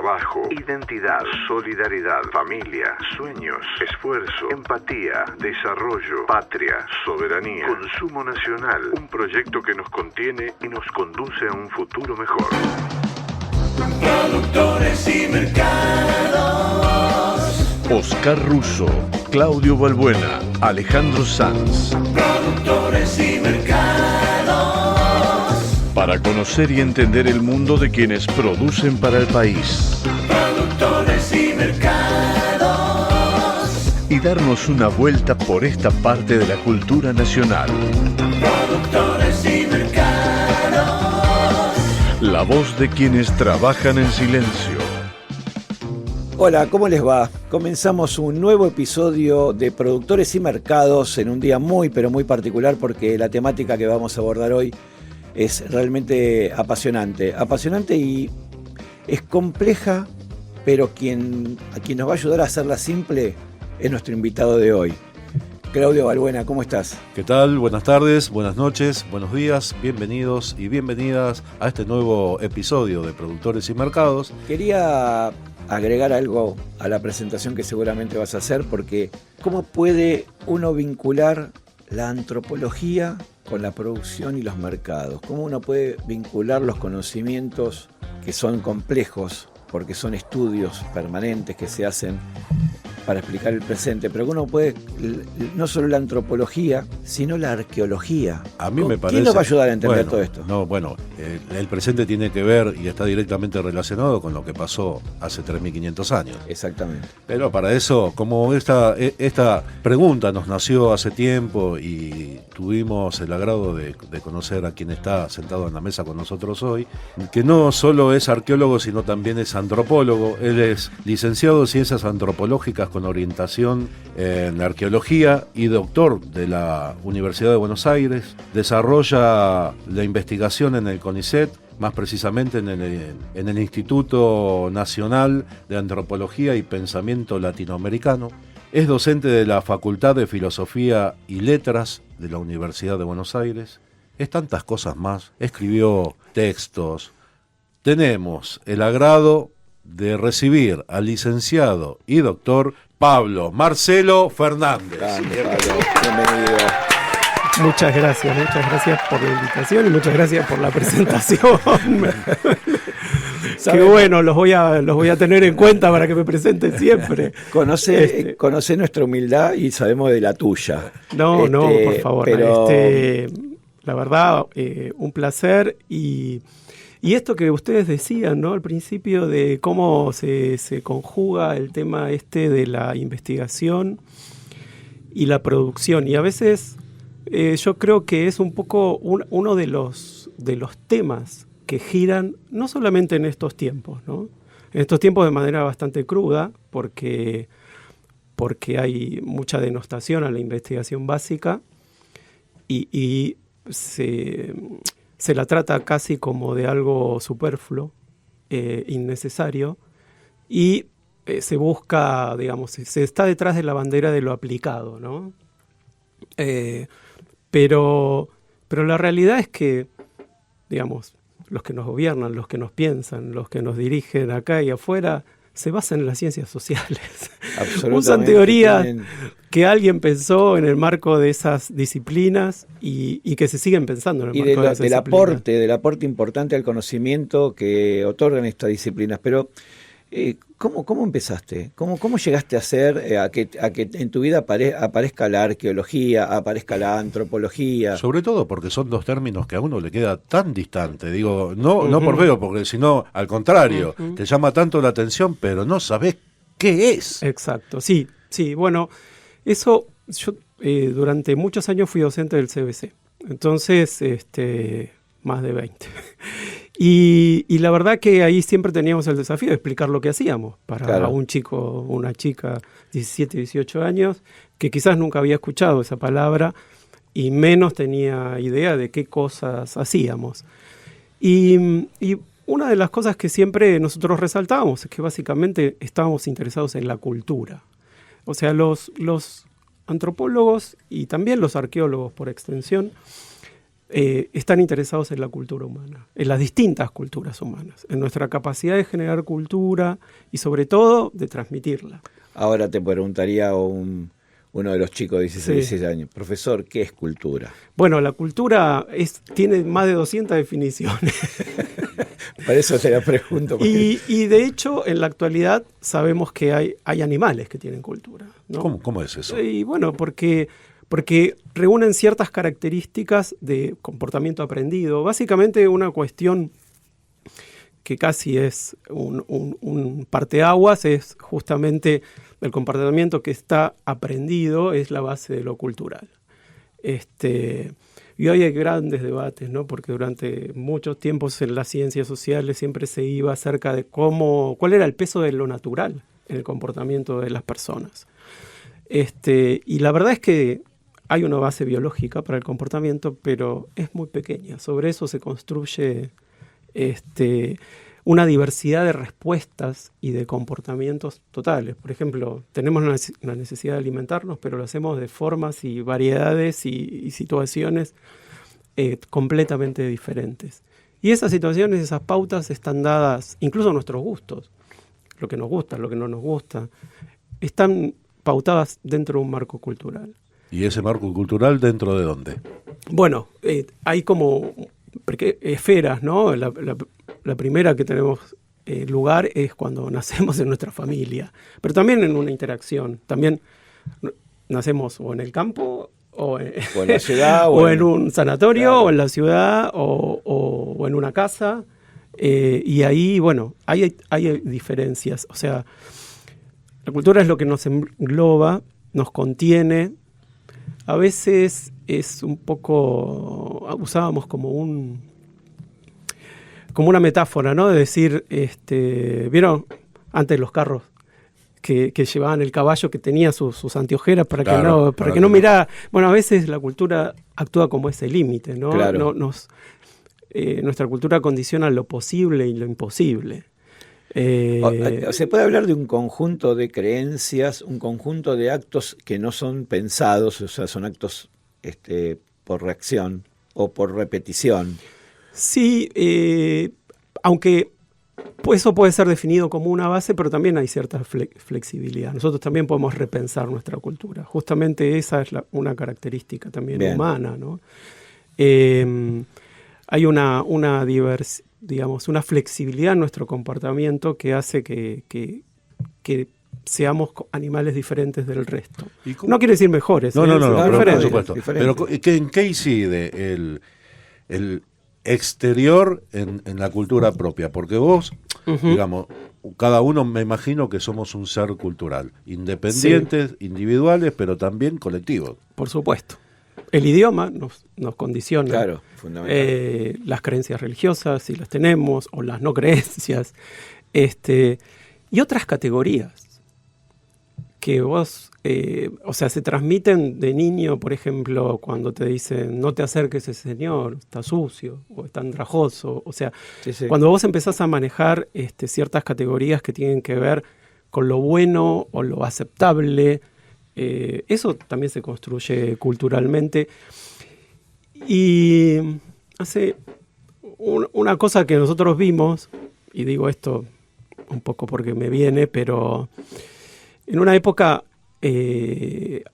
trabajo, identidad, solidaridad, familia, sueños, esfuerzo, empatía, desarrollo, patria, soberanía, consumo nacional. Un proyecto que nos contiene y nos conduce a un futuro mejor. Productores y mercados. Oscar Russo, Claudio Balbuena, Alejandro Sanz. Productores y mercados. Para conocer y entender el mundo de quienes producen para el país. Productores y mercados. Y darnos una vuelta por esta parte de la cultura nacional. Productores y mercados. La voz de quienes trabajan en silencio. Hola, ¿cómo les va? Comenzamos un nuevo episodio de Productores y Mercados en un día muy, pero muy particular porque la temática que vamos a abordar hoy es realmente apasionante. Apasionante y es compleja, pero a quien nos va a ayudar a hacerla simple es nuestro invitado de hoy. Claudio Balbuena, ¿cómo estás? ¿Qué tal? Buenas tardes, buenas noches, buenos días, bienvenidos y bienvenidas a este nuevo episodio de Productores y Mercados. Quería agregar algo a la presentación que seguramente vas a hacer, porque ¿cómo puede uno vincular la antropología con la producción y los mercados? ¿Cómo uno puede vincular los conocimientos que son complejos, porque son estudios permanentes que se hacen para explicar el presente, pero uno puede, no solo la antropología, sino la arqueología? A mí me parece... ¿Quién nos va a ayudar a entender todo esto? El presente tiene que ver y está directamente relacionado con lo que pasó hace 3.500 años. Exactamente. Pero para eso, como esta pregunta nos nació hace tiempo y tuvimos el agrado de conocer a quien está sentado en la mesa con nosotros hoy, que no solo es arqueólogo, sino también es antropólogo. Él es licenciado en Ciencias Antropológicas con orientación en arqueología y doctor de la Universidad de Buenos Aires. Desarrolla la investigación en el CONICET, más precisamente en el Instituto Nacional de Antropología y Pensamiento Latinoamericano. Es docente de la Facultad de Filosofía y Letras de la Universidad de Buenos Aires. Es tantas cosas más. Escribió textos. Tenemos el agrado de recibir al licenciado y doctor Pablo Marcelo Fernández. Grande, Pablo. Bienvenido. Muchas gracias por la invitación y muchas gracias por la presentación. Qué bueno, los voy a tener en cuenta para que me presenten siempre. Conoce nuestra humildad y sabemos de la tuya. No, por favor. Pero... la verdad, un placer y esto que ustedes decían, ¿no? Al principio de cómo se conjuga el tema de la investigación y la producción. Y a veces yo creo que es un poco uno de los temas que giran no solamente en estos tiempos, ¿no? En estos tiempos de manera bastante cruda, porque hay mucha denostación a la investigación básica y se la trata casi como de algo superfluo, innecesario, y se busca, digamos, se está detrás de la bandera de lo aplicado, ¿no? Pero la realidad es que, digamos, los que nos gobiernan, los que nos piensan, los que nos dirigen acá y afuera, se basan en las ciencias sociales. Usan teorías que alguien pensó en el marco de esas disciplinas y que se siguen pensando en el marco de esas disciplinas. Del aporte importante al conocimiento que otorgan estas disciplinas. Pero, ¿cómo empezaste? ¿Cómo llegaste a hacer a que en tu vida aparezca la arqueología, aparezca la antropología? Sobre todo porque son dos términos que a uno le queda tan distante. Digo, no por feo, porque sino al contrario, te llama tanto la atención, pero no sabés qué es. Exacto, sí. Bueno, eso, yo durante muchos años fui docente del CBC. Entonces, más de 20. Y la verdad que ahí siempre teníamos el desafío de explicar lo que hacíamos para un chico o una chica 17, 18 años que quizás nunca había escuchado esa palabra y menos tenía idea de qué cosas hacíamos. Y una de las cosas que siempre nosotros resaltábamos es que básicamente estábamos interesados en la cultura. O sea, los antropólogos y también los arqueólogos por extensión están interesados en la cultura humana, en las distintas culturas humanas, en nuestra capacidad de generar cultura y sobre todo de transmitirla. Ahora te preguntaría uno de los chicos de 16 Sí. años, profesor, ¿qué es cultura? Bueno, la cultura tiene más de 200 definiciones. Para eso te la pregunto. Y de hecho, en la actualidad sabemos que hay animales que tienen cultura, ¿no? ¿Cómo es eso? Y bueno, porque reúnen ciertas características de comportamiento aprendido. Básicamente una cuestión que casi es un parteaguas, es justamente el comportamiento que está aprendido, es la base de lo cultural. Y hoy hay grandes debates, ¿no? Porque durante muchos tiempos en las ciencias sociales siempre se iba acerca de cuál era el peso de lo natural en el comportamiento de las personas. Y la verdad es que hay una base biológica para el comportamiento, pero es muy pequeña. Sobre eso se construye una diversidad de respuestas y de comportamientos totales. Por ejemplo, tenemos una necesidad de alimentarnos, pero lo hacemos de formas y variedades y situaciones completamente diferentes. Y esas situaciones, esas pautas están dadas, incluso nuestros gustos, lo que nos gusta, lo que no nos gusta, están pautadas dentro de un marco cultural. ¿Y ese marco cultural dentro de dónde? Bueno, hay como esferas, ¿no? La primera que tenemos lugar es cuando nacemos en nuestra familia, pero también en una interacción. También nacemos o en el campo, o en la ciudad, o en un sanatorio, claro, o en la ciudad, o en una casa. Y ahí, bueno, hay diferencias. O sea, la cultura es lo que nos engloba, nos contiene. A veces es un poco, usábamos como una metáfora, ¿no? De decir, ¿vieron antes los carros que llevaban el caballo que tenía sus anteojeras para que no mirara? Bueno, a veces la cultura actúa como ese límite, ¿no? Claro. Nuestra cultura condiciona lo posible y lo imposible. Se puede hablar de un conjunto de creencias, un conjunto de actos que no son pensados, o sea, son actos por reacción o por repetición. Sí, aunque eso puede ser definido como una base, pero también hay cierta flexibilidad. Nosotros también podemos repensar nuestra cultura. Justamente esa es una característica también humana, ¿no? Hay una flexibilidad en nuestro comportamiento que hace que seamos animales diferentes del resto. No quiere decir mejores, No, diferentes. por supuesto. Pero ¿en qué incide el exterior en la cultura propia? Porque vos, digamos, cada uno me imagino que somos un ser cultural, independientes, individuales, pero también colectivos. Por supuesto. El idioma nos condiciona. Claro, fundamental. Las creencias religiosas, si las tenemos, o las no creencias. Y otras categorías que vos, se transmiten de niño, por ejemplo, cuando te dicen no te acerques a ese señor, está sucio, o está andrajoso. O sea, Sí. cuando vos empezás a manejar ciertas categorías que tienen que ver con lo bueno o lo aceptable, eso también se construye culturalmente. Y hace una cosa que nosotros vimos, y digo esto un poco porque me viene, pero en una época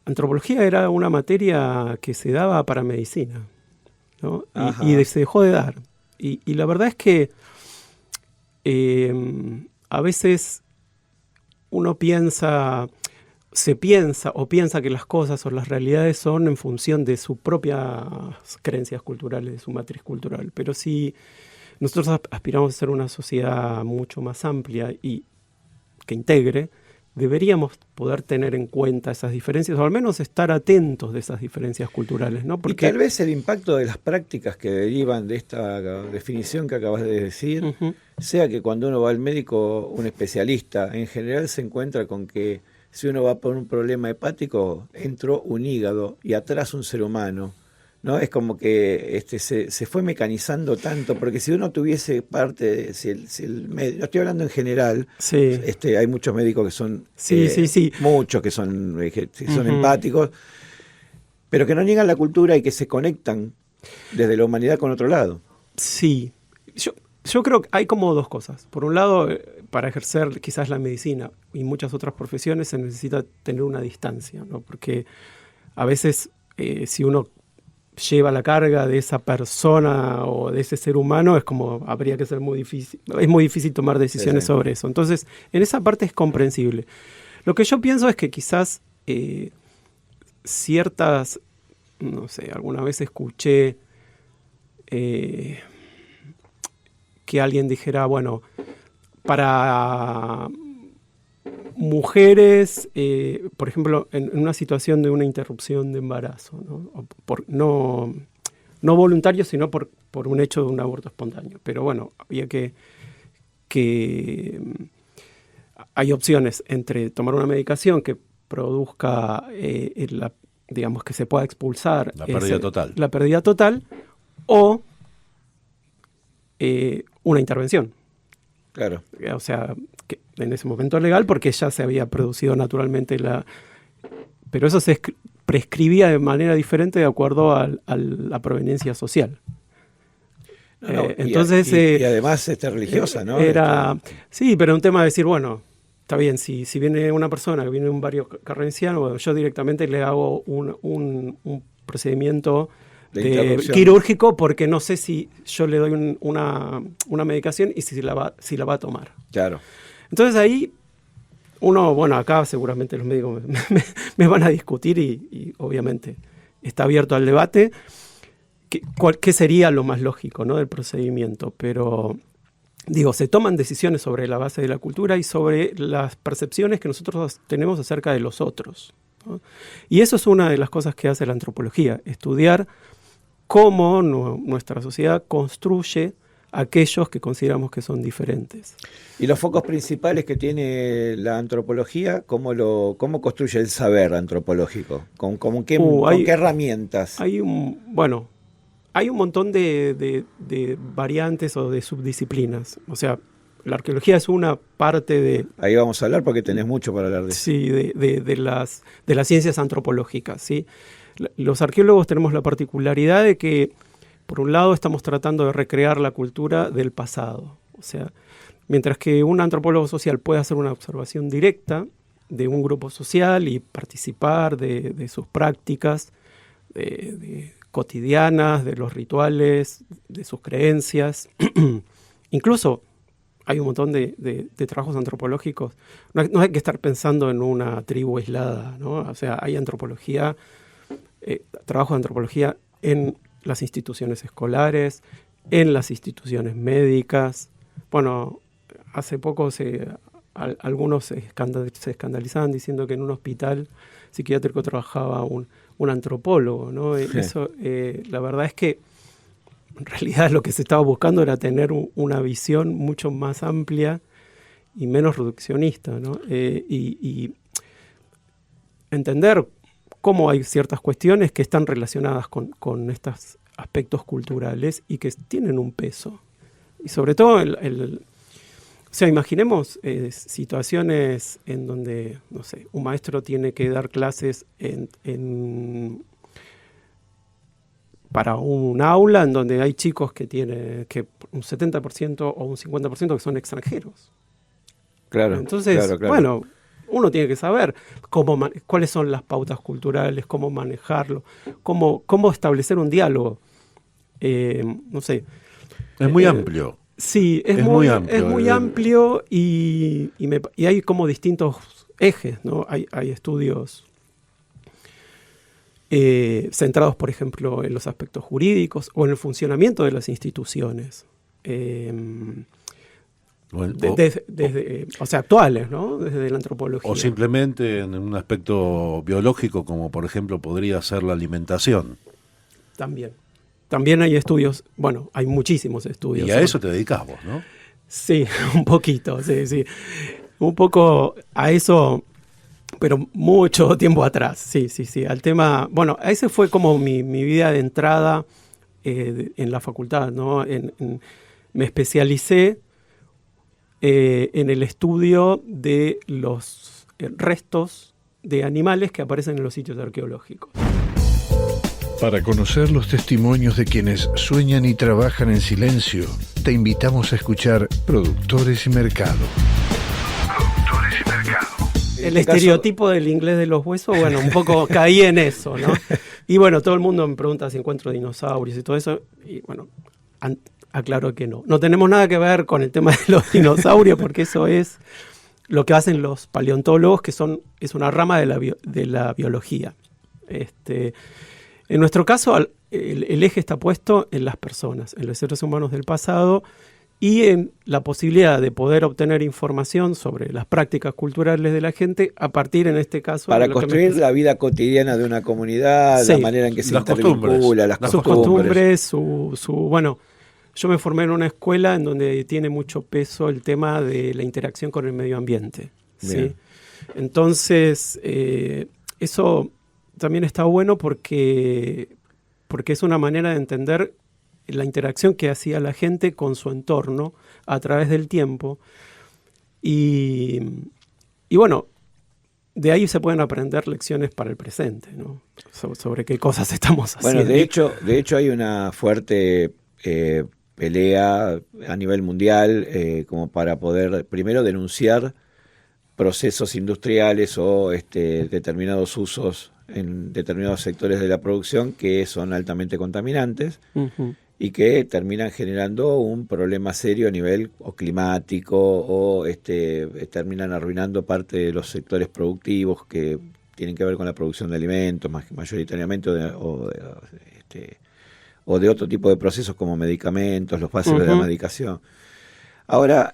antropología era una materia que se daba para medicina, ¿no? Y se dejó de dar. Y la verdad es que a veces uno piensa que las cosas o las realidades son en función de sus propias creencias culturales, de su matriz cultural. Pero si nosotros aspiramos a ser una sociedad mucho más amplia y que integre, deberíamos poder tener en cuenta esas diferencias, o al menos estar atentos de esas diferencias culturales, ¿no? Porque y tal vez el impacto de las prácticas que derivan de esta definición que acabas de decir, sea que cuando uno va al médico, un especialista, en general se encuentra con que si uno va por un problema hepático, entró un hígado y atrás un ser humano, ¿no? Es como que se fue mecanizando tanto, porque si uno tuviese parte, no estoy hablando en general, sí. Hay muchos médicos que son, sí. muchos que son empáticos, pero que no niegan la cultura y que se conectan Desde la humanidad con otro lado. Sí, yo creo que hay como dos cosas. Por un lado, para ejercer quizás la medicina y muchas otras profesiones se necesita tener una distancia, ¿no? Porque a veces si uno lleva la carga de esa persona o de ese ser humano, es como habría que ser muy difícil, es muy difícil tomar decisiones sobre eso. Entonces, en esa parte es comprensible. Lo que yo pienso es que quizás ciertas, no sé, alguna vez escuché que alguien dijera, bueno, para mujeres, por ejemplo, en una situación de una interrupción de embarazo, ¿no? No voluntario, sino por un hecho de un aborto espontáneo. Pero bueno, había que hay opciones entre tomar una medicación que produzca, digamos, que se pueda expulsar la pérdida total o una intervención. Claro. O sea, que en ese momento legal porque ya se había producido naturalmente pero eso se prescribía de manera diferente de acuerdo a la proveniencia social. Entonces, y además religiosa, ¿no? Sí, pero un tema de decir, bueno, está bien, si viene una persona que viene de un barrio carrenciano, bueno, yo directamente le hago un procedimiento quirúrgico porque no sé si yo le doy una medicación y si la va a tomar. Claro. Entonces ahí bueno, acá seguramente los médicos me van a discutir y obviamente está abierto al debate qué sería lo más lógico, ¿no?, del procedimiento, pero digo, se toman decisiones sobre la base de la cultura y sobre las percepciones que nosotros tenemos acerca de los otros, ¿no? Y eso es una de las cosas que hace la antropología, estudiar cómo nuestra sociedad construye aquellos que consideramos que son diferentes. ¿Y los focos principales que tiene la antropología, cómo construye el saber antropológico? ¿Con qué herramientas? Hay un montón de variantes o de subdisciplinas. O sea, la arqueología es una parte de... Ahí vamos a hablar porque tenés mucho para hablar de eso. Sí, de las ciencias antropológicas, ¿sí? Los arqueólogos tenemos la particularidad de que, por un lado, estamos tratando de recrear la cultura del pasado. O sea, mientras que un antropólogo social puede hacer una observación directa de un grupo social y participar de sus prácticas cotidianas, de los rituales, de sus creencias. Incluso hay un montón de trabajos antropológicos. No hay que estar pensando en una tribu aislada, ¿no? O sea, hay antropología, trabajo de antropología en las instituciones escolares, en las instituciones médicas. Bueno, hace poco algunos se escandalizaban diciendo que en un hospital psiquiátrico trabajaba un antropólogo, ¿no? Eso, la verdad es que en realidad lo que se estaba buscando era tener una visión mucho más amplia y menos reduccionista, ¿no? Y entender cómo hay ciertas cuestiones que están relacionadas con estos aspectos culturales y que tienen un peso. Y sobre todo, o sea, imaginemos situaciones en donde, no sé, un maestro tiene que dar clases para un aula en donde hay chicos que tienen un 70% o un 50% que son extranjeros. Claro. Entonces, claro. Bueno, uno tiene que saber cuáles son las pautas culturales, cómo manejarlo, cómo establecer un diálogo. No sé. Es muy amplio. Sí, es muy amplio y hay como distintos ejes, ¿no? Hay estudios centrados, por ejemplo, en los aspectos jurídicos o en el funcionamiento de las instituciones. O sea, actuales, ¿no? Desde la antropología. O simplemente en un aspecto biológico, como por ejemplo podría ser la alimentación. También hay estudios, bueno, hay muchísimos estudios. Y a eso te dedicás vos, ¿no? Sí, un poquito, sí. Un poco a eso, pero mucho tiempo atrás, sí. Al tema, bueno, ese fue como mi vida de entrada en la facultad, ¿no? Me especialicé en el estudio de los restos de animales que aparecen en los sitios arqueológicos. Para conocer los testimonios de quienes sueñan y trabajan en silencio, te invitamos a escuchar Productores y Mercado. Productores y Mercado. El estereotipo del inglés de los huesos, bueno, un poco caí en eso, ¿no? Y bueno, todo el mundo me pregunta si encuentro dinosaurios y todo eso, y bueno, aclaro que no. No tenemos nada que ver con el tema de los dinosaurios, porque eso es lo que hacen los paleontólogos, que es una rama de la biología. En nuestro caso, el eje está puesto en las personas, en los seres humanos del pasado, y en la posibilidad de poder obtener información sobre las prácticas culturales de la gente a partir, en este caso... Para construir la vida cotidiana de una comunidad, sí, la manera en que se las intervincula, las sus costumbres. Bueno, yo me formé en una escuela en donde tiene mucho peso el tema de la interacción con el medio ambiente. ¿Sí? Entonces, eso también está bueno porque es una manera de entender la interacción que hacía la gente con su entorno a través del tiempo. Y bueno, de ahí se pueden aprender lecciones para el presente, ¿no? Sobre qué cosas estamos haciendo. Bueno, de hecho hay una fuerte pelea a nivel mundial como para poder primero denunciar procesos industriales o determinados usos en determinados sectores de la producción que son altamente contaminantes. Uh-huh. Y que terminan generando un problema serio a nivel climático o terminan arruinando parte de los sectores productivos que tienen que ver con la producción de alimentos mayoritariamente o de otro tipo de procesos como medicamentos, los pasos de la medicación. Ahora,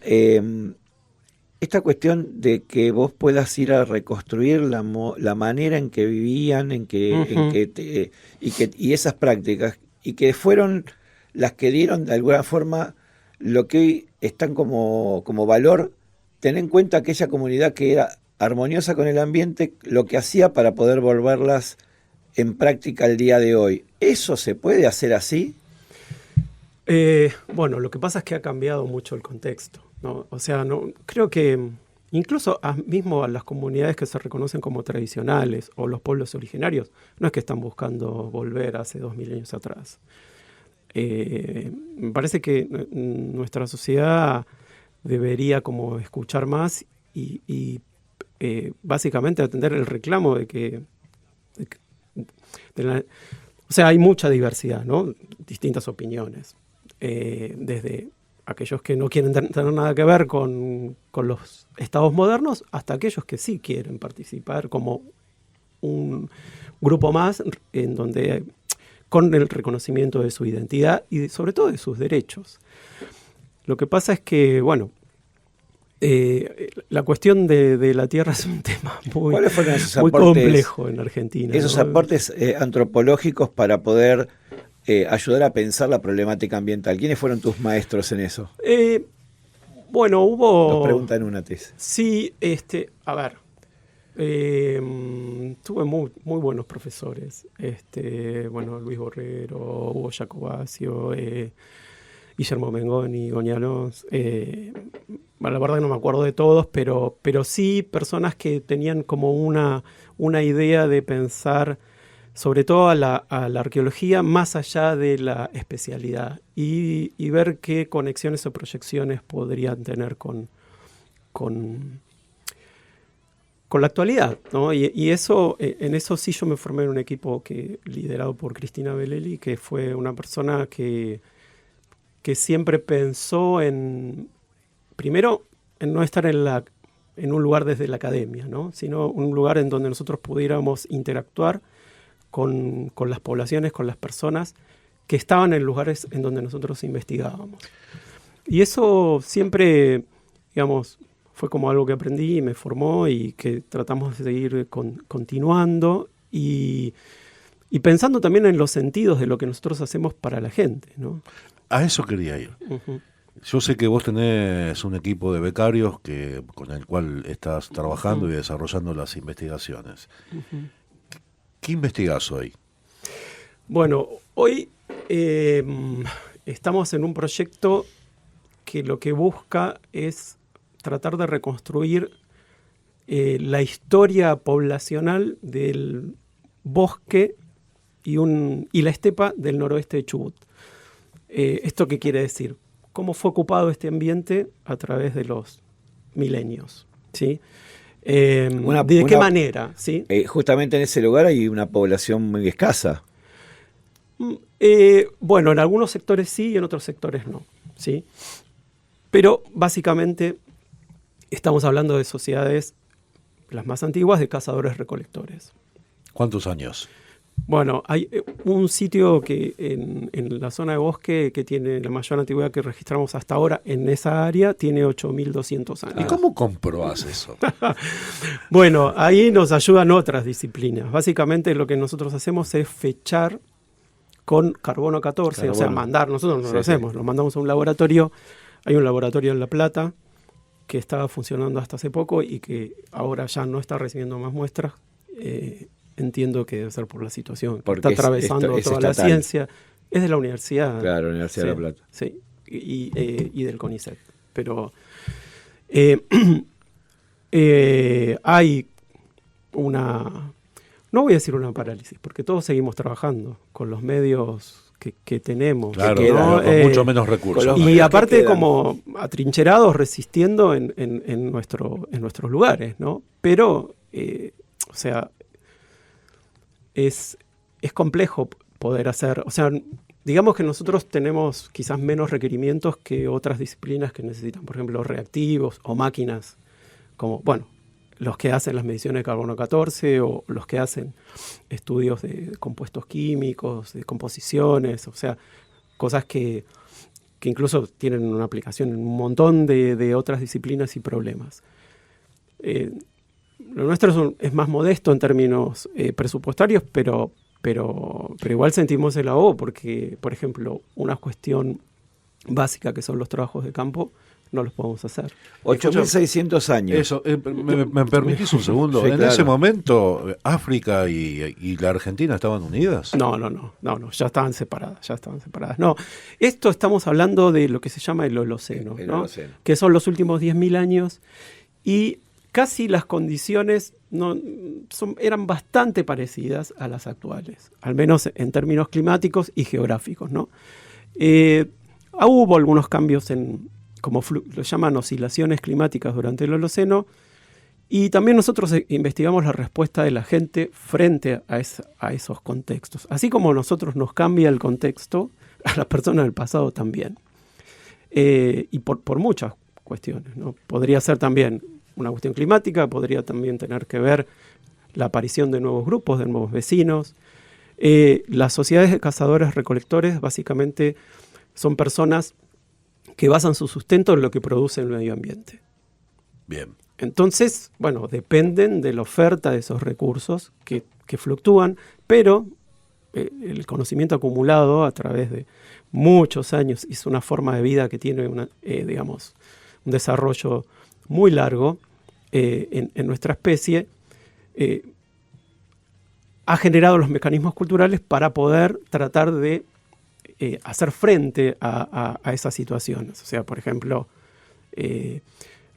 esta cuestión de que vos puedas ir a reconstruir la manera en que vivían, y esas prácticas, y que fueron las que dieron de alguna forma lo que hoy están como valor, tener en cuenta aquella comunidad que era armoniosa con el ambiente, lo que hacía para poder volverlas en práctica el día de hoy. ¿Eso se puede hacer así? Bueno, lo que pasa es que ha cambiado mucho el contexto, ¿no? O sea, no, creo que incluso mismo a las comunidades que se reconocen como tradicionales o los pueblos originarios, no es que están buscando volver hace 2000 años atrás. Me parece que nuestra sociedad debería como escuchar más y básicamente atender el reclamo de que o sea, hay mucha diversidad, ¿no? Distintas opiniones, desde aquellos que no quieren tener nada que ver con los estados modernos hasta aquellos que sí quieren participar como un grupo más en donde con el reconocimiento de su identidad y sobre todo de sus derechos. Lo que pasa es que, bueno, la cuestión de la tierra es un tema muy complejo en Argentina. Esos aportes antropológicos para poder ayudar a pensar la problemática ambiental. ¿Quiénes fueron tus maestros en eso? Bueno, hubo... Dos preguntas en una tesis. Sí, a ver... tuve muy buenos profesores, bueno, Luis Borrero, Hugo Jacobaccio, Guillermo Mengoni, Goñalos, la verdad que no me acuerdo de todos, pero sí personas que tenían como una idea de pensar sobre todo a la arqueología más allá de la especialidad y ver qué conexiones o proyecciones podrían tener con la actualidad, ¿no? Y eso, en eso sí yo me formé en un equipo liderado por Cristina Belelli, que fue una persona que siempre pensó primero, en no estar en un lugar desde la academia, ¿no? Sino un lugar en donde nosotros pudiéramos interactuar con las poblaciones, con las personas que estaban en lugares en donde nosotros investigábamos. Y eso siempre, digamos, fue como algo que aprendí y me formó y que tratamos de seguir continuando y pensando también en los sentidos de lo que nosotros hacemos para la gente, ¿no? A eso quería ir. Uh-huh. Yo sé que vos tenés un equipo de becarios con el cual estás trabajando y desarrollando las investigaciones. Uh-huh. ¿Qué investigás hoy? Bueno, hoy estamos en un proyecto que lo que busca es tratar de reconstruir la historia poblacional del bosque y la estepa del noroeste de Chubut. ¿Esto qué quiere decir? ¿Cómo fue ocupado este ambiente a través de los milenios? ¿Sí? ¿De qué manera? ¿Sí? Justamente en ese lugar hay una población muy escasa. Bueno, en algunos sectores sí y en otros sectores no. ¿Sí? Pero básicamente estamos hablando de sociedades, las más antiguas, de cazadores-recolectores. ¿Cuántos años? Bueno, hay un sitio que en la zona de bosque que tiene la mayor antigüedad que registramos hasta ahora en esa área, tiene 8.200 años. ¿Y cómo comprobás eso? Bueno, ahí nos ayudan otras disciplinas. Básicamente lo que nosotros hacemos es fechar con carbono 14, o sea, mandar, nosotros no lo hacemos, lo mandamos a un laboratorio. Hay un laboratorio en La Plata que estaba funcionando hasta hace poco y que ahora ya no está recibiendo más muestras. Entiendo que debe ser por la situación que está atravesando toda la ciencia. Es de la universidad. Claro, Universidad de La Plata. Sí, y del CONICET. Pero hay una... No voy a decir una parálisis, porque todos seguimos trabajando con los medios que tenemos. Claro, ¿no? con mucho menos recursos. Y aparte como atrincherados, resistiendo en nuestros lugares, ¿no? Pero, o sea, es complejo poder hacer... O sea, digamos que nosotros tenemos quizás menos requerimientos que otras disciplinas que necesitan, por ejemplo, reactivos o máquinas como, bueno, los que hacen las mediciones de carbono 14 o los que hacen estudios de compuestos químicos, de composiciones, o sea, cosas que incluso tienen una aplicación en un montón de otras disciplinas y problemas. Lo nuestro es más modesto en términos presupuestarios, pero igual sentimos el ahogo porque, por ejemplo, una cuestión básica que son los trabajos de campo, no los podemos hacer. 8.600 años. Eso, ¿me permitís un segundo? Sí, ¿En claro. ese momento África y la Argentina estaban unidas? No, ya estaban separadas. No, esto estamos hablando de lo que se llama el Holoceno, ¿no? Holoceno. Que son los últimos 10.000 años y casi las condiciones eran bastante parecidas a las actuales, al menos en términos climáticos y geográficos, ¿no? Hubo algunos cambios como lo llaman oscilaciones climáticas durante el Holoceno, y también nosotros investigamos la respuesta de la gente frente a esos contextos. Así como a nosotros nos cambia el contexto, a las personas del pasado también. Y por muchas cuestiones, ¿no? Podría ser también una cuestión climática, podría también tener que ver la aparición de nuevos grupos, de nuevos vecinos. Las sociedades de cazadores-recolectores básicamente son personas que basan su sustento en lo que produce el medio ambiente. Bien. Entonces, bueno, dependen de la oferta de esos recursos que fluctúan, pero el conocimiento acumulado a través de muchos años es una forma de vida que tiene un desarrollo muy largo en nuestra especie, ha generado los mecanismos culturales para poder tratar de hacer frente a esas situaciones. O sea, por ejemplo,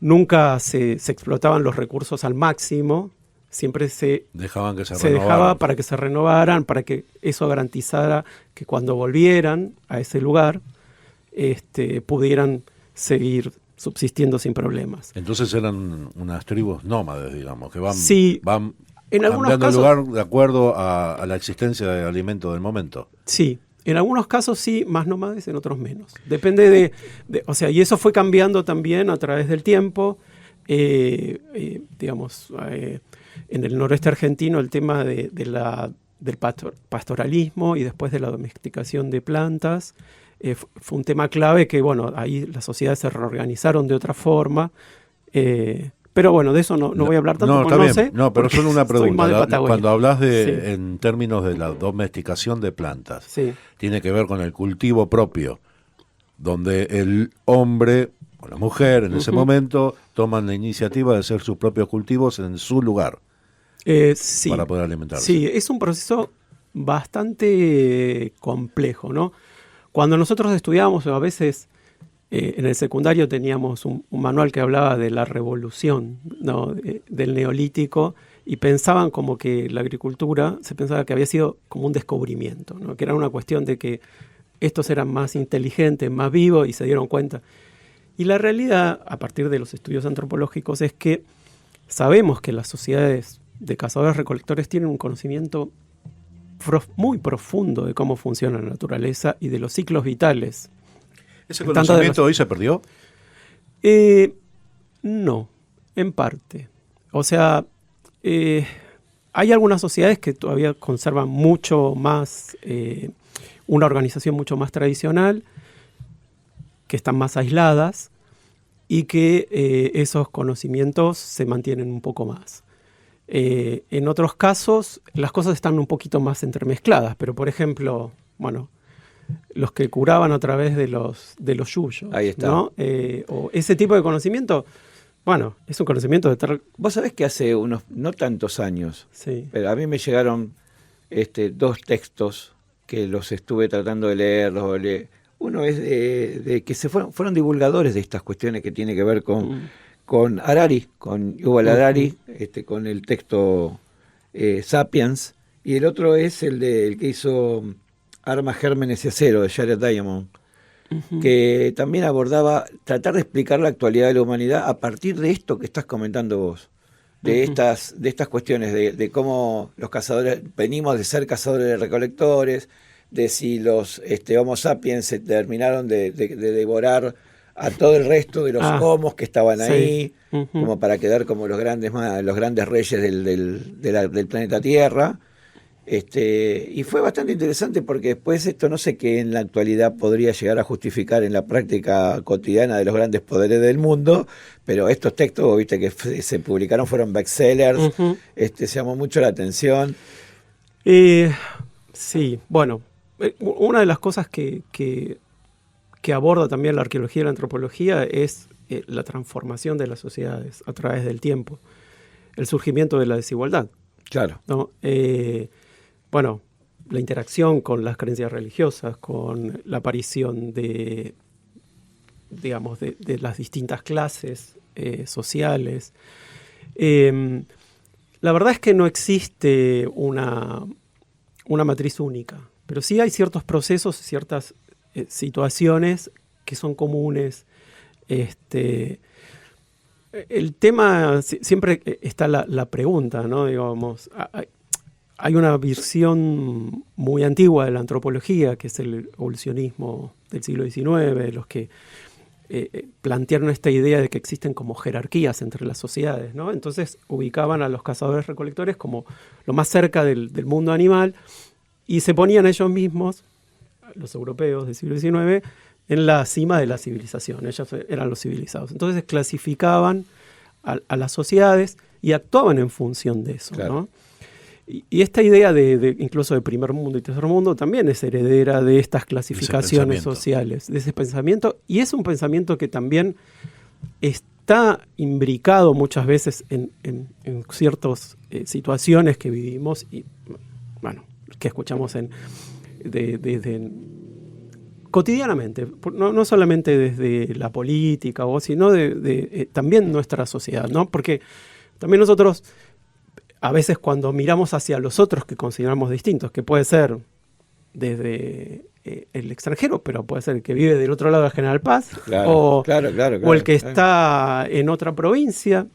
nunca se explotaban los recursos al máximo, siempre se dejaba para que se renovaran, para que eso garantizara que cuando volvieran a ese lugar pudieran seguir subsistiendo sin problemas. Entonces eran unas tribus nómades, digamos, que van en algunos cambiando casos, de lugar de acuerdo a la existencia de alimento del momento. Sí, en algunos casos sí, más nómades, en otros menos. Depende o sea, y eso fue cambiando también a través del tiempo. Digamos, en el noroeste argentino el tema del pastoralismo y después de la domesticación de plantas fue un tema clave que, bueno, ahí las sociedades se reorganizaron de otra forma. Pero bueno, de eso no voy a hablar tanto porque no sé. No, pero solo una pregunta. Cuando hablas sí, en términos de la domesticación de plantas, sí, tiene que ver con el cultivo propio, donde el hombre o la mujer en ese momento toman la iniciativa de hacer sus propios cultivos en su lugar sí, para poder alimentarse. Sí, es un proceso bastante complejo, ¿no? Cuando nosotros estudiábamos, a veces en el secundario teníamos un manual que hablaba de la revolución, ¿no? Del neolítico y pensaban como que la agricultura, se pensaba que había sido como un descubrimiento, ¿no? Que era una cuestión de que estos eran más inteligentes, más vivos y se dieron cuenta. Y la realidad, a partir de los estudios antropológicos, es que sabemos que las sociedades de cazadores-recolectores tienen un conocimiento muy profundo de cómo funciona la naturaleza y de los ciclos vitales. ¿Ese conocimiento hoy se perdió? No, en parte. O sea, hay algunas sociedades que todavía conservan mucho más, una organización mucho más tradicional, que están más aisladas y que esos conocimientos se mantienen un poco más. En otros casos, las cosas están un poquito más entremezcladas, pero por ejemplo, bueno, los que curaban a través de los yuyos, ahí está, ¿no? O ese tipo de conocimiento, bueno, es un conocimiento de tal... Vos sabés que hace unos, no tantos años, Sí. pero a mí me llegaron 2 textos que los estuve tratando de leer. Uno es de que fueron divulgadores de estas cuestiones que tiene que ver con Harari, con Yuval Harari, con el texto Sapiens, y el otro es el que hizo Armas, Gérmenes y Acero, de Jared Diamond, que también abordaba tratar de explicar la actualidad de la humanidad a partir de esto que estás comentando vos, de estas cuestiones, de cómo los cazadores, venimos de ser cazadores-recolectores, de si los Homo sapiens se terminaron de devorar a todo el resto de los homos que estaban ahí, como para quedar como los grandes reyes del planeta Tierra. Y fue bastante interesante porque después esto no sé qué en la actualidad podría llegar a justificar en la práctica cotidiana de los grandes poderes del mundo, pero estos textos, viste, que se publicaron, fueron bestsellers, llamó mucho la atención. Sí, bueno, una de las cosas que aborda también la arqueología y la antropología es la transformación de las sociedades a través del tiempo, el surgimiento de la desigualdad. Claro. ¿No? Bueno, la interacción con las creencias religiosas, con la aparición de las distintas clases sociales. La verdad es que no existe una matriz única, pero sí hay ciertos procesos, ciertas situaciones que son comunes. El tema, siempre está la pregunta, ¿no? Digamos, hay una visión muy antigua de la antropología, que es el evolucionismo del siglo XIX, los que plantearon esta idea de que existen como jerarquías entre las sociedades, ¿no? Entonces ubicaban a los cazadores-recolectores como lo más cerca del mundo animal y se ponían ellos mismos, los europeos del siglo XIX, en la cima de la civilización. Ellos eran los civilizados. Entonces clasificaban a las sociedades y actuaban en función de eso, claro, ¿no? Y esta idea incluso de primer mundo y tercer mundo también es heredera de estas clasificaciones sociales, de ese pensamiento, y es un pensamiento que también está imbricado muchas veces en ciertas situaciones que vivimos y, bueno, que escuchamos cotidianamente, no solamente desde la política, sino también nuestra sociedad, ¿no? Porque también nosotros, a veces cuando miramos hacia los otros que consideramos distintos, que puede ser desde el extranjero, pero puede ser el que vive del otro lado de General Paz, o el que está en otra provincia,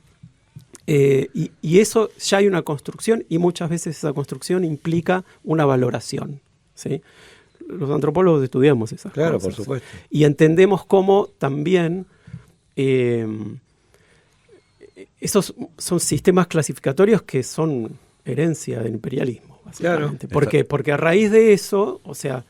y eso ya hay una construcción, y muchas veces esa construcción implica una valoración, ¿sí? Los antropólogos estudiamos esas cosas. Claro, por supuesto. Y entendemos cómo también esos son sistemas clasificatorios que son herencia del imperialismo, básicamente. Claro. ¿Por qué? Porque a raíz de eso, o sea,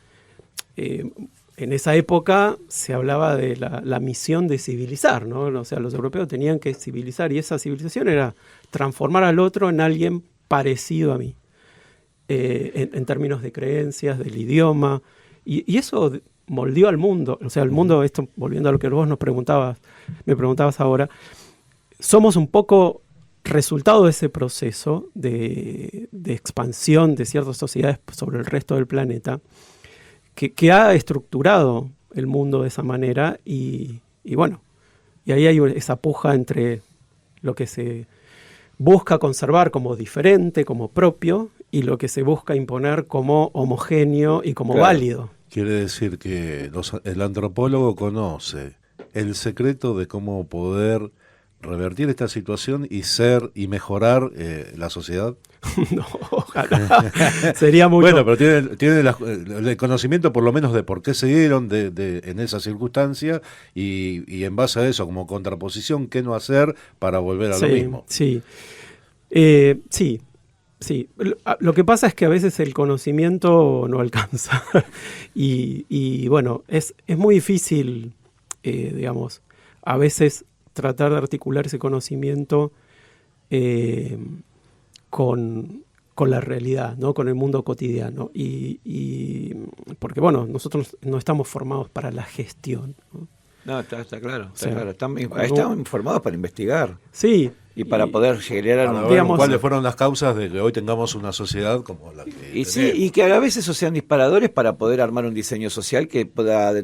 en esa época se hablaba de la misión de civilizar, ¿no? O sea, los europeos tenían que civilizar, y esa civilización era transformar al otro en alguien parecido a mí, en términos de creencias, del idioma, y eso moldeó al mundo. O sea, el mundo, esto volviendo a lo que vos me preguntabas ahora, somos un poco resultado de ese proceso de expansión de ciertas sociedades sobre el resto del planeta, que ha estructurado el mundo de esa manera, y bueno, y ahí hay esa puja entre lo que se busca conservar como diferente, como propio, y lo que se busca imponer como homogéneo y como Claro. válido. Quiere decir que el antropólogo conoce el secreto de cómo poder revertir esta situación y ser y mejorar la sociedad. No, ojalá. Sería mucho. Bueno, pero tiene el conocimiento por lo menos de por qué se dieron en esa circunstancia y en base a eso, como contraposición, qué no hacer para volver a lo mismo. Sí. Sí. Lo que pasa es que a veces el conocimiento no alcanza. y bueno, es muy difícil, digamos, a veces tratar de articular ese conocimiento con la realidad, ¿no? Con el mundo cotidiano. Y porque, bueno, nosotros no estamos formados para la gestión, ¿no? No, está claro. O sea, Estamos informados para investigar Sí. y para poder generar Para un... ver digamos, cuáles fueron las causas de que hoy tengamos una sociedad como la que Y sí, tenemos. y que a veces esos sean disparadores para poder armar un diseño social que pueda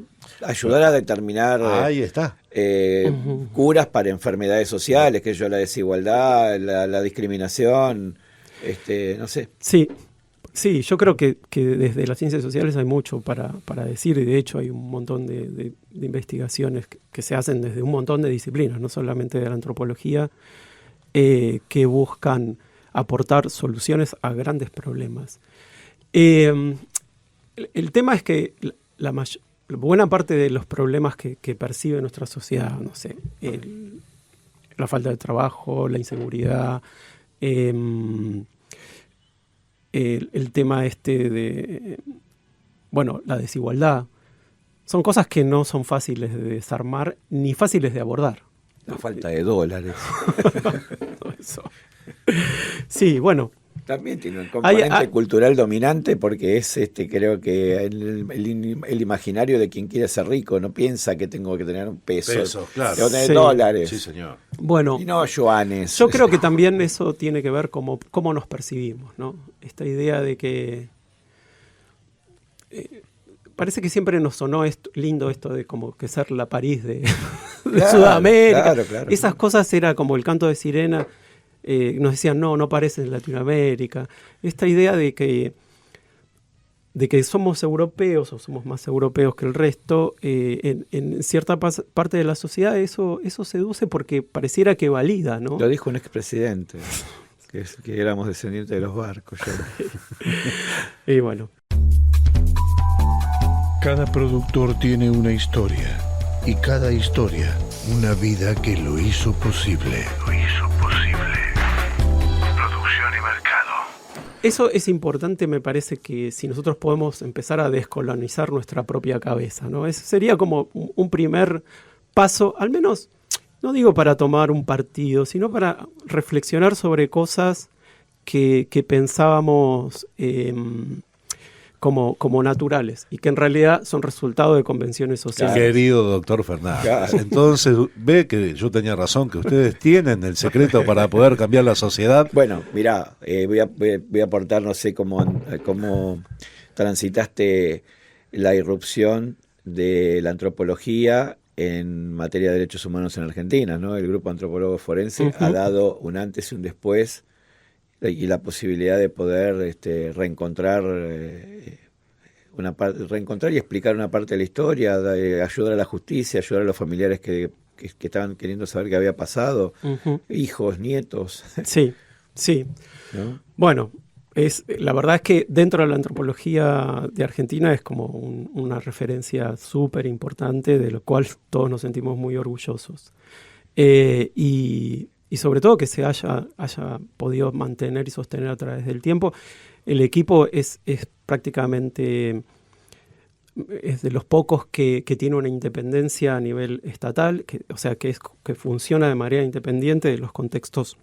ayudar a determinar Ahí está. curas para enfermedades sociales, que yo la desigualdad, la discriminación, no sé. Sí, yo creo que desde las ciencias sociales hay mucho para decir, y de hecho hay un montón de investigaciones que se hacen desde un montón de disciplinas, no solamente de la antropología, que buscan aportar soluciones a grandes problemas. El tema es que buena parte de los problemas que percibe nuestra sociedad, no sé, la falta de trabajo, la inseguridad, el tema de, bueno, la desigualdad, son cosas que no son fáciles de desarmar ni fáciles de abordar. La falta de dólares. Todo eso. Sí, bueno. También tiene un componente cultural dominante porque es, creo que el imaginario de quien quiere ser rico no piensa que tengo que tener un peso. Pesos, claro. Tengo que tener Sí. dólares. Sí, señor. Bueno, Y no yuanes. yo creo que también eso tiene que ver cómo nos percibimos, ¿no? Esta idea de que parece que siempre nos sonó lindo esto de como que ser la París de Claro, Sudamérica. claro. Esas cosas era como el canto de sirena. Nos decían, no parece en Latinoamérica. Esta idea de que somos europeos o somos más europeos que el resto, en cierta parte de la sociedad eso seduce porque pareciera que valida, ¿no? Lo dijo un expresidente, que éramos descendientes de los barcos. Y bueno. Cada productor tiene una historia y cada historia una vida que lo hizo posible. Producción y mercado. Eso es importante, me parece, que si nosotros podemos empezar a descolonizar nuestra propia cabeza, ¿no? Ese sería como un primer paso, al menos, no digo para tomar un partido, sino para reflexionar sobre cosas que pensábamos como naturales y que en realidad son resultado de convenciones sociales. Querido doctor Fernández, Claro. entonces ve que yo tenía razón, que ustedes tienen el secreto para poder cambiar la sociedad. Bueno, mirá, voy a aportar, no sé cómo transitaste la irrupción de la antropología en materia de derechos humanos en Argentina, ¿no? El grupo antropólogo forense ha dado un antes y un después y la posibilidad de poder reencontrar y explicar una parte de la historia, ayudar a la justicia, ayudar a los familiares que estaban queriendo saber qué había pasado, hijos, nietos. Sí. ¿No? Bueno, la verdad es que dentro de la antropología de Argentina es como una referencia súper importante de lo cual todos nos sentimos muy orgullosos. Y sobre todo que se haya podido mantener y sostener a través del tiempo. El equipo es prácticamente es de los pocos que tiene una independencia a nivel estatal, que funciona de manera independiente de los contextos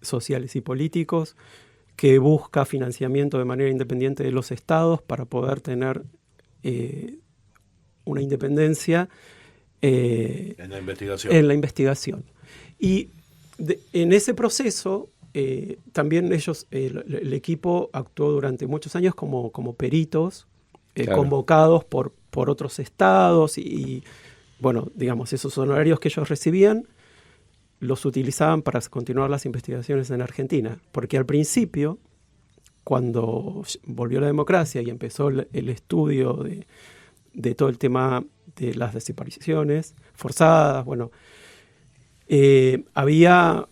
sociales y políticos, que busca financiamiento de manera independiente de los estados para poder tener una independencia En la investigación. Y en ese proceso también ellos, el equipo actuó durante muchos años como peritos Claro. convocados por otros estados y, bueno, digamos, esos honorarios que ellos recibían los utilizaban para continuar las investigaciones en Argentina. Porque al principio, cuando volvió la democracia y empezó el estudio de todo el tema de las desapariciones forzadas, bueno, había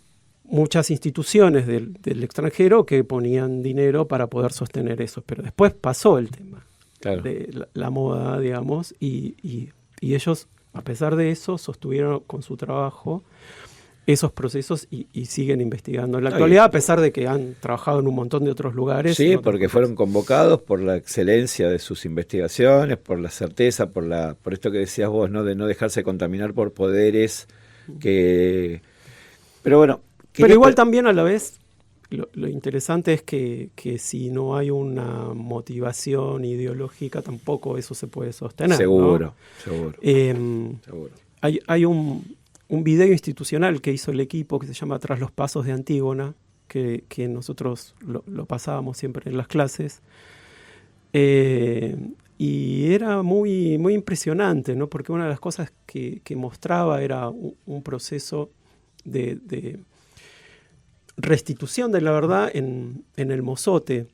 muchas instituciones del extranjero que ponían dinero para poder sostener eso, pero después pasó el tema de la moda, digamos, y ellos, a pesar de eso, sostuvieron con su trabajo esos procesos y siguen investigando en la actualidad, a pesar de que han trabajado en un montón de otros lugares. Sí, porque fueron convocados por la excelencia de sus investigaciones, por la certeza, por esto que decías vos, ¿no? De no dejarse contaminar por poderes que... Pero bueno... Pero igual también a la vez, lo interesante es que si no hay una motivación ideológica, tampoco eso se puede sostener. Seguro, ¿no? seguro. Seguro. Hay un video institucional que hizo el equipo que se llama Tras los Pasos de Antígona, que nosotros lo pasábamos siempre en las clases. Y era muy, muy impresionante, ¿no? Porque una de las cosas que mostraba era un proceso de restitución de la verdad en el Mozote,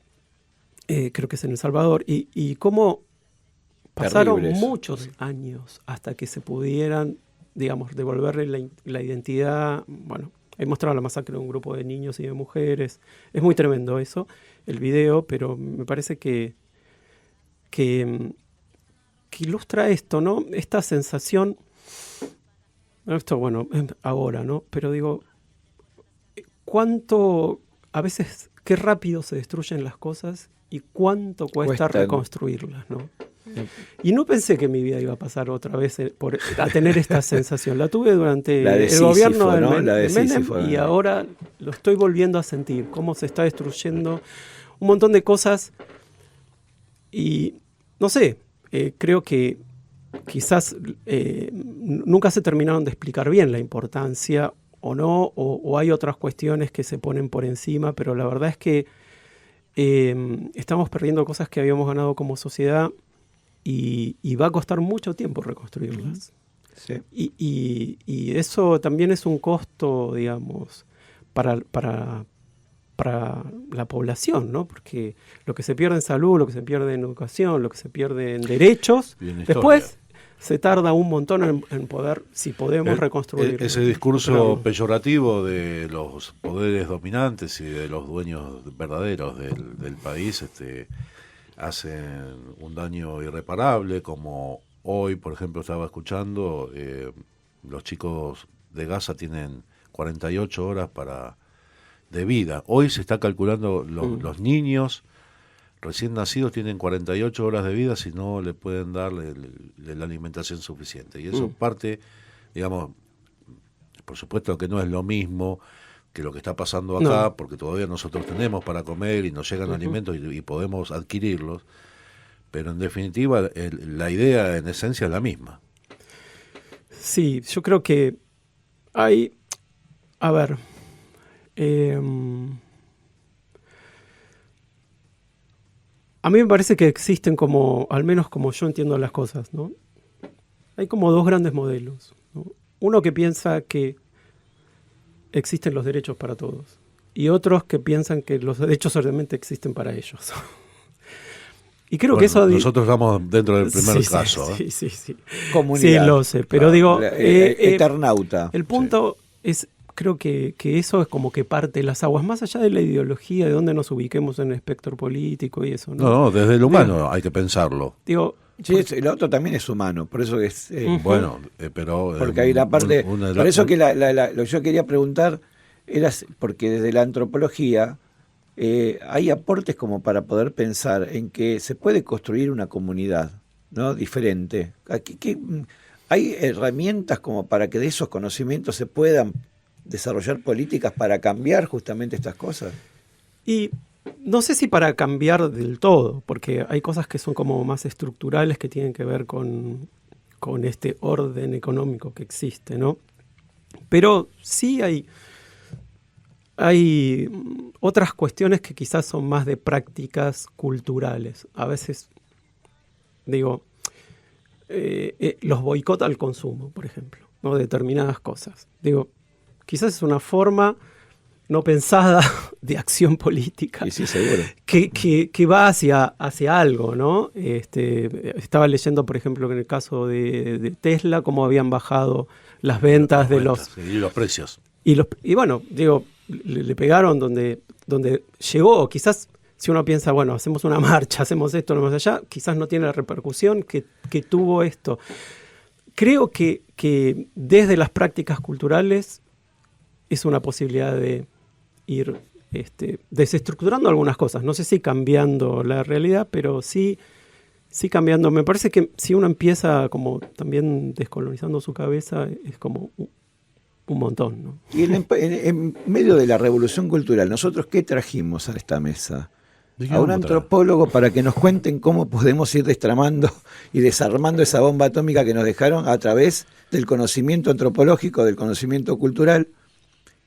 creo que es en El Salvador, y cómo pasaron muchos años hasta que se pudieran, digamos, devolverle la identidad. Bueno, ahí mostraba la masacre de un grupo de niños y de mujeres. Es muy tremendo eso, el video, pero me parece que ilustra esto, ¿no? Esta sensación, esto, bueno, ahora, ¿no? Pero digo, cuánto, a veces, qué rápido se destruyen las cosas y cuánto cuesta reconstruirlas, ¿no? Y no pensé que mi vida iba a pasar otra vez a tener esta sensación. La tuve durante el gobierno del Menem, y ahora lo estoy volviendo a sentir, cómo se está destruyendo un montón de cosas. Y no sé, creo que quizás nunca se terminaron de explicar bien la importancia o no, o hay otras cuestiones que se ponen por encima, pero la verdad es que estamos perdiendo cosas que habíamos ganado como sociedad y va a costar mucho tiempo reconstruirlas. Sí. Y eso también es un costo, digamos, para la población, ¿no? Porque lo que se pierde en salud, lo que se pierde en educación, lo que se pierde en derechos, después se tarda un montón en poder, si podemos reconstruir. Ese discurso peyorativo de los poderes dominantes y de los dueños verdaderos del país hacen un daño irreparable, como hoy, por ejemplo, estaba escuchando, los chicos de Gaza tienen 48 horas de vida. Hoy se está calculando los niños recién nacidos tienen 48 horas de vida si no le pueden dar la alimentación suficiente. Y eso parte, digamos, por supuesto que no es lo mismo que lo que está pasando acá, porque todavía nosotros tenemos para comer y nos llegan alimentos y podemos adquirirlos, pero en definitiva la idea en esencia es la misma. Sí, yo creo que hay, a ver, a mí me parece que existen como, al menos como yo entiendo las cosas, ¿no? Hay como dos grandes modelos, ¿no? Uno que piensa que existen los derechos para todos y otros que piensan que los derechos solamente existen para ellos. Y creo que eso... Nosotros estamos dentro del primer caso. Sí. Comunidad. Sí, lo sé, pero digo... eternauta. El punto es... Creo que eso es como que parte las aguas, más allá de la ideología, de dónde nos ubiquemos en el espectro político y eso, ¿no? No, desde el humano hay que pensarlo. Digo, sí, el otro también es humano, por eso es... bueno, pero... Porque hay la parte... por eso que lo que yo quería preguntar era, porque desde la antropología hay aportes como para poder pensar en que se puede construir una comunidad, ¿no? Diferente. Hay herramientas como para que de esos conocimientos se puedan desarrollar políticas para cambiar justamente estas cosas. Y no sé si para cambiar del todo, porque hay cosas que son como más estructurales que tienen que ver con este orden económico que existe, ¿no? Pero sí hay otras cuestiones que quizás son más de prácticas culturales. A veces, digo, los boicot al consumo, por ejemplo, ¿no? Determinadas cosas. Digo, quizás es una forma no pensada de acción política. Y sí, seguro. Que va hacia algo, ¿no? Estaba leyendo, por ejemplo, que en el caso de Tesla, cómo habían bajado las ventas de los... Sí, y los precios. Y bueno, digo, le pegaron donde llegó. Quizás si uno piensa, bueno, hacemos una marcha, hacemos esto, no más allá, quizás no tiene la repercusión que tuvo esto. Creo que desde las prácticas culturales es una posibilidad de ir desestructurando algunas cosas. No sé si cambiando la realidad, pero sí cambiando. Me parece que si uno empieza como también descolonizando su cabeza, es como un montón, ¿no? Y en medio de la revolución cultural, ¿nosotros qué trajimos a esta mesa? A un antropólogo para que nos cuenten cómo podemos ir destramando y desarmando esa bomba atómica que nos dejaron a través del conocimiento antropológico, del conocimiento cultural.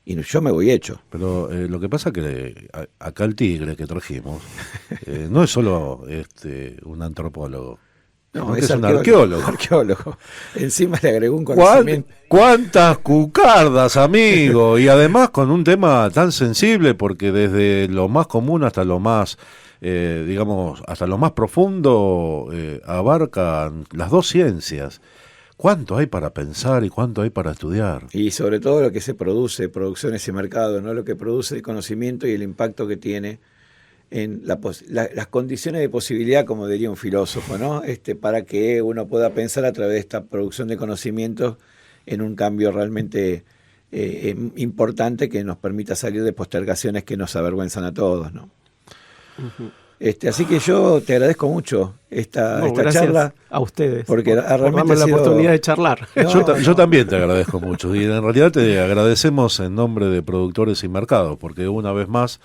Y yo me voy hecho. Pero lo que pasa es que acá el tigre que trajimos no es solo un antropólogo. No, es un arqueólogo. Encima le agregó un conocimiento. ¿Cuántas cucardas, amigo? Y además con un tema tan sensible, porque desde lo más común hasta lo más, hasta lo más profundo, abarcan las dos ciencias. ¿Cuánto hay para pensar y cuánto hay para estudiar? Y sobre todo lo que se produce, producciones y mercado, ¿no? Lo que produce el conocimiento y el impacto que tiene en las condiciones de posibilidad, como diría un filósofo, ¿no? Para que uno pueda pensar a través de esta producción de conocimientos en un cambio realmente importante que nos permita salir de postergaciones que nos avergüenzan a todos, ¿no? Uh-huh. Así que yo te agradezco mucho esta charla. A ustedes porque realmente darme la oportunidad de charlar. Yo también te agradezco mucho y en realidad te agradecemos en nombre de Productores y Mercados, porque una vez más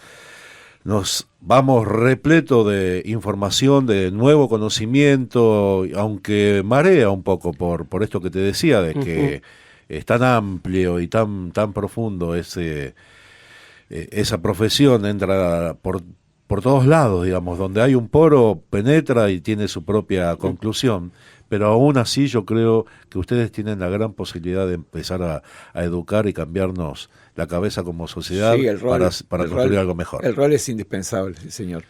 nos vamos repleto de información, de nuevo conocimiento, aunque marea un poco por esto que te decía, de que es tan amplio y tan profundo esa profesión, entra por todos lados, digamos, donde hay un poro, penetra y tiene su propia conclusión, pero aún así yo creo que ustedes tienen la gran posibilidad de empezar a educar y cambiarnos la cabeza como sociedad para construir algo mejor. El rol es indispensable, sí, señor.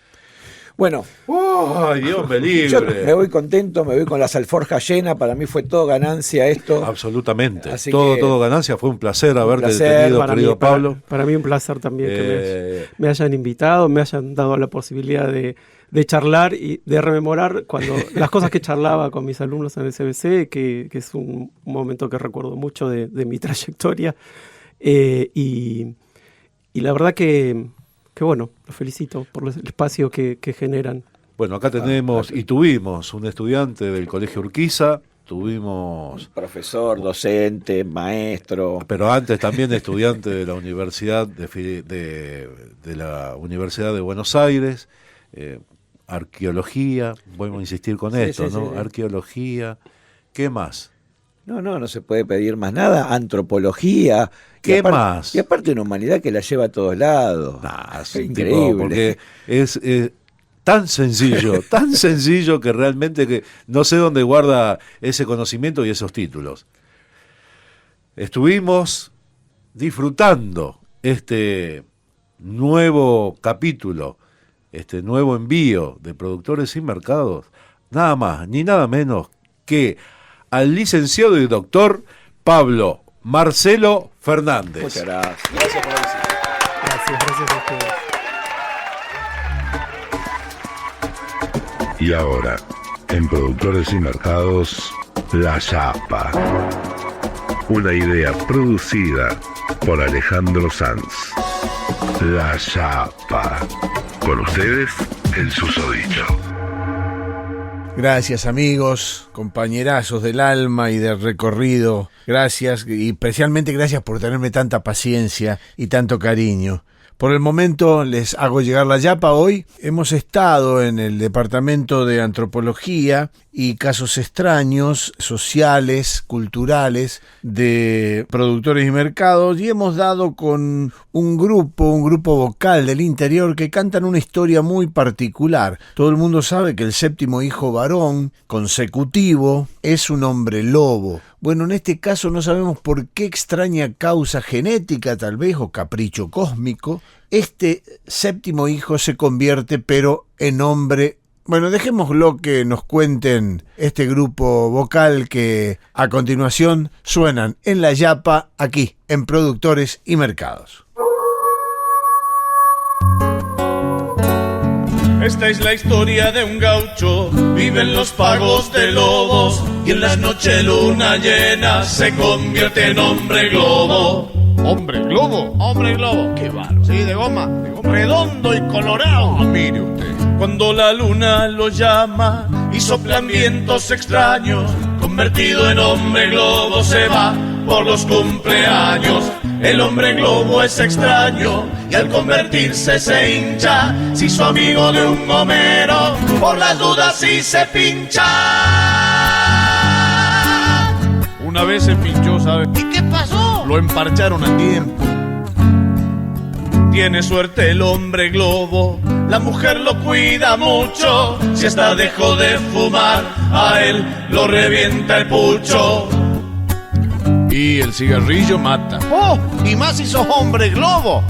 Bueno, ¡ay, Dios me libre! Yo me voy contento, me voy con las alforjas llenas, para mí fue todo ganancia esto. Absolutamente, todo ganancia, fue un placer haberte tenido, querido Pablo. Para mí un placer también que me hayan invitado, me hayan dado la posibilidad de charlar y de rememorar las cosas que charlaba con mis alumnos en el CBC, que es un momento que recuerdo mucho de mi trayectoria. Y la verdad que bueno, los felicito por el espacio que generan. Bueno, acá tenemos y tuvimos un estudiante del Colegio Urquiza, tuvimos... Profesor, docente, maestro. Pero antes también estudiante de la Universidad de la Universidad de Buenos Aires, arqueología, voy a insistir con esto, ¿no? Sí. Arqueología, ¿qué más? No se puede pedir más nada. Antropología. ¿Qué más? Y aparte una humanidad que la lleva a todos lados. Es increíble. Porque es tan sencillo que realmente que no sé dónde guarda ese conocimiento y esos títulos. Estuvimos disfrutando este nuevo capítulo, este nuevo envío de Productores y Mercados, nada más ni nada menos que al licenciado y doctor Pablo Marcelo Fernández. Muchas gracias. Gracias por la visita. Gracias a ustedes. Y ahora, en Productores y Mercados, La Chapa. Una idea producida por Alejandro Sanz. La Chapa. Con ustedes, el susodicho. Gracias amigos, compañerazos del alma y del recorrido. Gracias y especialmente gracias por tenerme tanta paciencia y tanto cariño. Por el momento les hago llegar la yapa. Hoy hemos estado en el Departamento de Antropología y Casos Extraños, Sociales, Culturales, de Productores y Mercados, y hemos dado con un grupo vocal del interior que cantan una historia muy particular. Todo el mundo sabe que el séptimo hijo varón consecutivo es un hombre lobo, Bueno, en este caso no sabemos por qué extraña causa genética tal vez o capricho cósmico, este séptimo hijo se convierte pero en hombre. Bueno, dejémoslo que nos cuenten este grupo vocal que a continuación suenan en La Yapa, aquí en Productores y Mercados. Esta es la historia de un gaucho, vive en los pagos de lobos y en las noches luna llena se convierte en hombre globo. ¿Hombre globo? Hombre globo, qué bárbaro. Sí, de goma. Redondo y colorado. Ah, mire usted. Cuando la luna lo llama y soplan vientos extraños, convertido en hombre globo se va por los cumpleaños. El hombre globo es extraño y al convertirse se hincha. Se hizo amigo de un Homero, por las dudas sí se pincha. Una vez se pinchó, ¿sabe? ¿Y qué pasó? Lo emparcharon a tiempo. Tiene suerte el hombre globo, la mujer lo cuida mucho. Si hasta dejó de fumar, a él lo revienta el pucho. Y el cigarrillo mata. ¡Oh! Y más si sos hombre globo.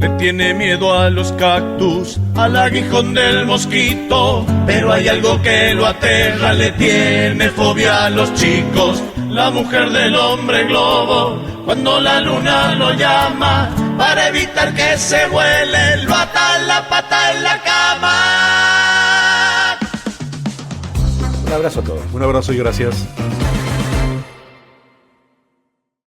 Le tiene miedo a los cactus, al aguijón del mosquito, pero hay algo que lo aterra, le tiene fobia a los chicos. La mujer del hombre globo, cuando la luna lo llama, para evitar que se vuele, lo ata la pata en la cama. Un abrazo a todos. Un abrazo y gracias.